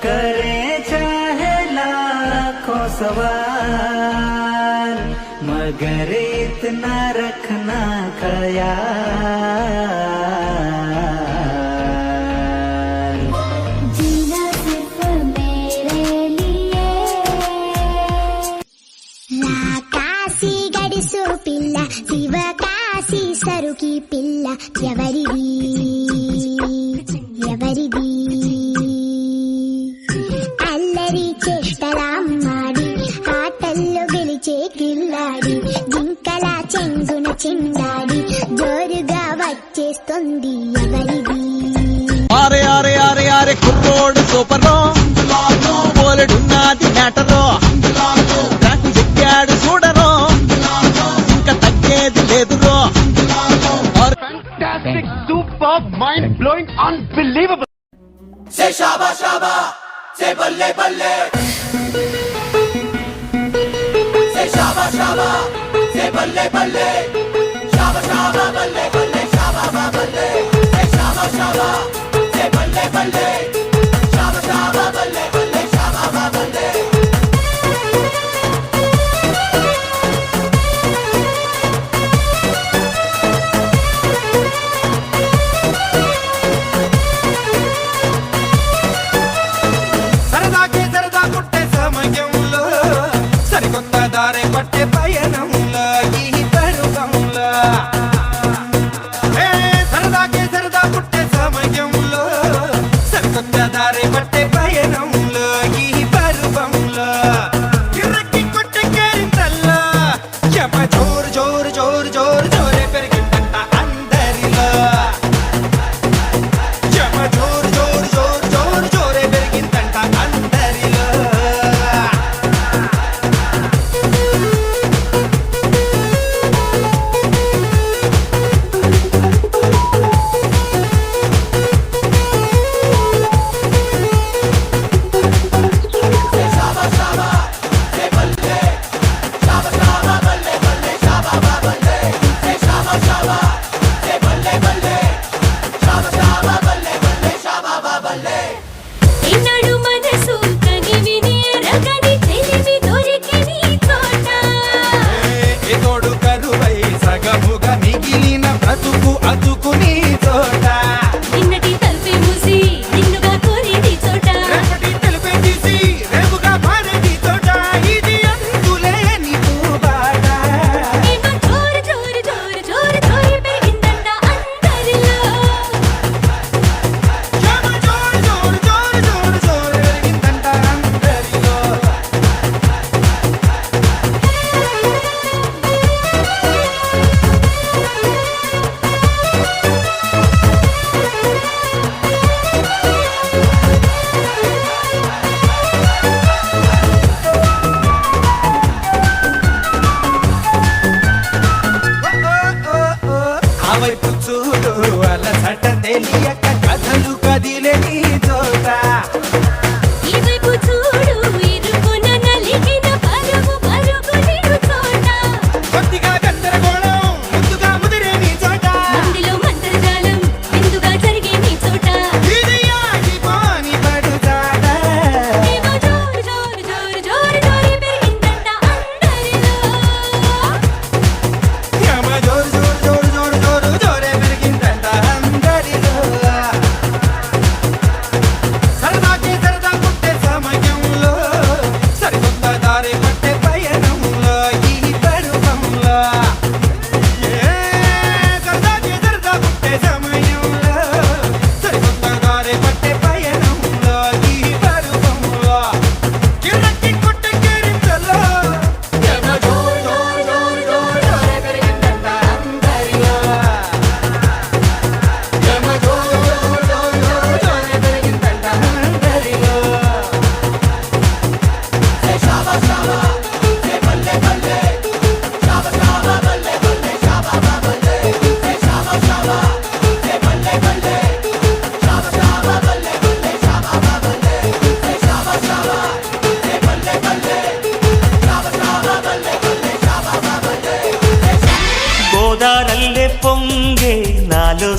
करे चाहे लाखों सवाल मगर इतना रखना ख्याल जीना सिर्फ मेरे लिए నాకాసి గడిసు పిల్ల శివకాసి సరుకి పిల్ల ఎవరిది ఎవరిది అల్లరి చేష్టలామ్మాడి ఆటల్లో గెలిచే కిల్లాడి జింకలా చెంగున చెండాడి జోరుగా వచ్చేస్తుంది ఎవరిది ఆరే ఆరే ఆరే ఆరే కుర్రోడు సూపరో పోలెడున్నది మ్యాటరో ట్రాక్ చెక్కాడు చూడరో ఇంకా తగ్గేది లేదురో Fantastic, superb, mind-blowing, unbelievable. Say shaba shaba, say balle balle. Say shaba shaba, say balle balle. Shaba shaba balle balle, shaba ba balle. Say shaba shaba, say balle balle. Shaba shaba balle balle, shaba ba balle. దారి పట్టే పయనంలో ఈ పరువంలో సరదాకే సరదా పుట్టే సమయంలో సరికొత్త దారి పట్టే పయనంలో ఈ పరువంలో కిరకి కొట్టే కేరింతల్లో యమ జోరు జోరు జోరు జోరు జోరే పెరిగిందంట అందరిలో యమ జోరు జోరు జోరు జోరు జోరే పెరిగిందంట అందరిలో మిగిలిన బ్రతుకు అతుకుని చోట నిన్నటి తలుపే మూసి నిన్నుగా కోరేది చోట రేపటి తెలుపే తీసి రేపుగా మారేది చోట ఇది అందులేని పూబాట ఏమో జోరు జోరు జోరు జోరు జోరు పెరిగిందంట అందరిలో ఏమో జోరు జోరు జోరు జోరు జోరు పెరిగిందంట అందరిలో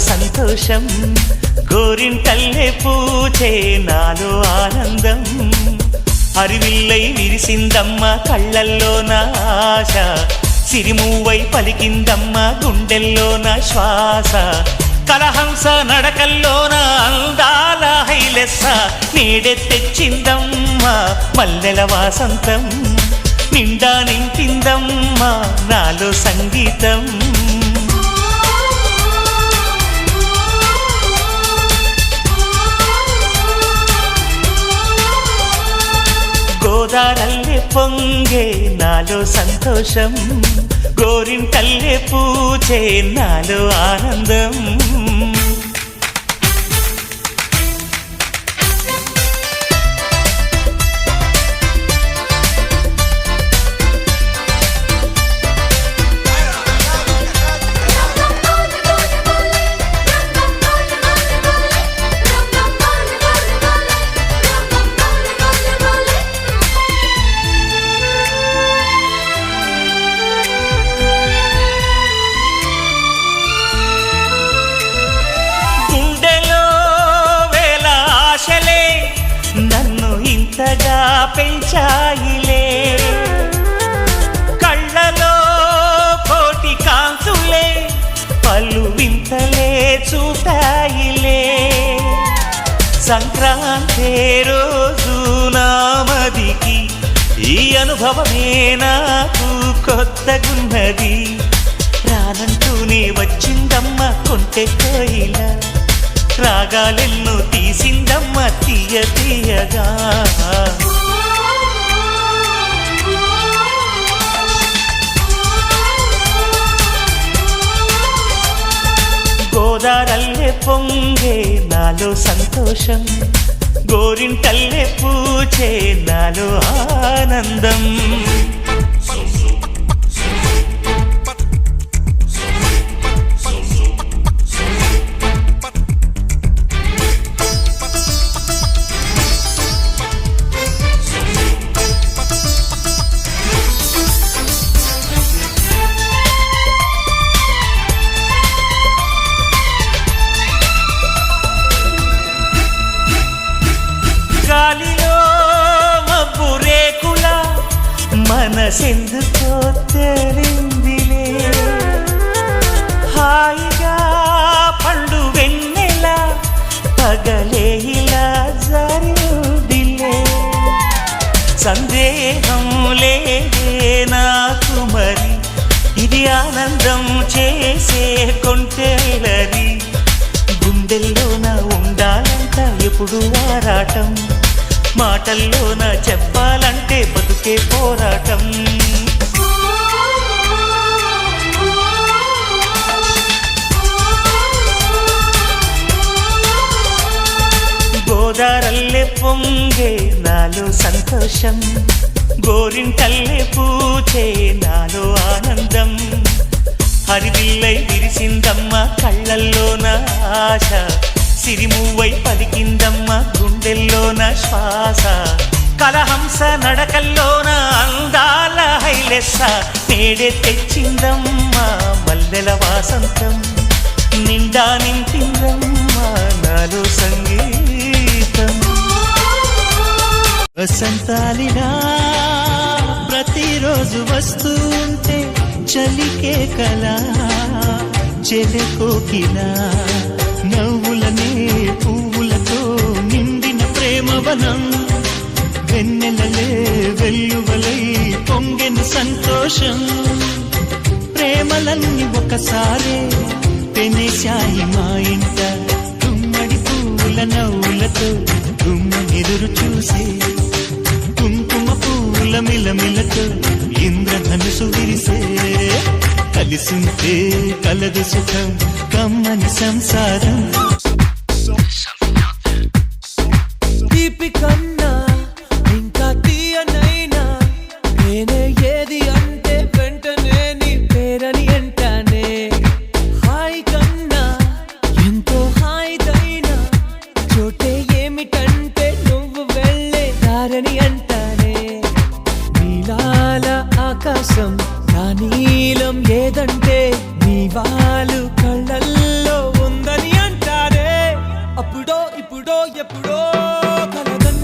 సంతోషం గోరింటల్లే పూచే నాలో ఆనందం హరివిల్లై విరిసిందమ్మ కళ్ళల్లో నా ఆశ సిరిమూవై పలికిందమ్మ గుండెల్లో నా శ్వాస కలహంస నడకల్లోన అందాల హైలెస్స నీడే తెచ్చిందమ్మ మల్లెల వాసంతం నిండా నింపిందమ్మ నాలో సంగీతం గోదారల్లే పొంగే నాలో సంతోషం గోరింటల్లే పూచే నాలో ఆనందం పెంచాయిలే కళ్ళలో కోటి కాంతులే పలు వింతలే చూపాయిలే సంక్రాంతి రోజు నామదికి ఈ అనుభవమే నాకు కొత్తగున్నది రానంటూనే వచ్చిందమ్మ కొంటె కోయిల రాగాలెన్నో తీసిందమ్మ తీయ తీయగా గోదారల్లే పొంగే నాలో సంతోషం గోరింటల్లే పూచే నాలో ఆనందం గాలిలో మబ్బు రేకుల మనసెందుకో తెలిందిలే హాయిగా పండు వెన్నెల పగలే ఇలా జరిదిలే సందేహం లేదే నాకు మరి ఇది ఆనందం చేసే కొంటెలరి గుండెల్లోన ఉండాలంట ఎప్పుడు ఆరాటం మాటల్లోన చెప్పాలంటే బతుకే పోరాటం గోదారల్లే పొంగే నాలో సంతోషం గోరింటల్లే పూచే నాలో ఆనందం హరివిల్లై విరిసిందమ్మ కళ్ళల్లోన ఆశ సిరిమూవై పలికిందమ్మ గుండెల్లోన శ్వాస కలహంస నడకల్లోన అందాల హైలెస్స నేడే తెచ్చిందమ్మ మల్లెల వాసంతం నిండా నింపిందమ్మ నాలో సంగీతం వసంతాలినా ప్రతిరోజు వస్తూ ఉంటే చలికే కలా చెలకోకిలా నవ్వులనే పువ్వులతో నిండిన ప్రేమవనం వెన్నెలలే వెల్లువలై పొంగెన సంతోషం ప్రేమలన్నీ ఒకసారే పెనేశాయి మా ఇంట గుమ్మడి పువ్వుల నవ్వులతో గుమ్మ ఎదురు చూసే కుంకుమ పువ్వుల మిలమిలతో ఇంద్రధనుసు విరిసే కలిసుంటే కలదు సుఖం కమ్మని సంసారం తీపి కన్నా ఇంకా తీయనైనా నేనే ఏది అంటే వెంటనే నీ పేరని అంటానే హాయి కన్నా ఎంతో హాయిదైనా చోటే ఏమిటంటే నువ్వు వెళ్ళే దారని అంటానే నీలాల ఆకాశం నా నీలం ఏదంటే నీ వాళ్ళు కళ్ళల్లో ఉందని ఇప్పుడో ఎప్పుడో కలగన్న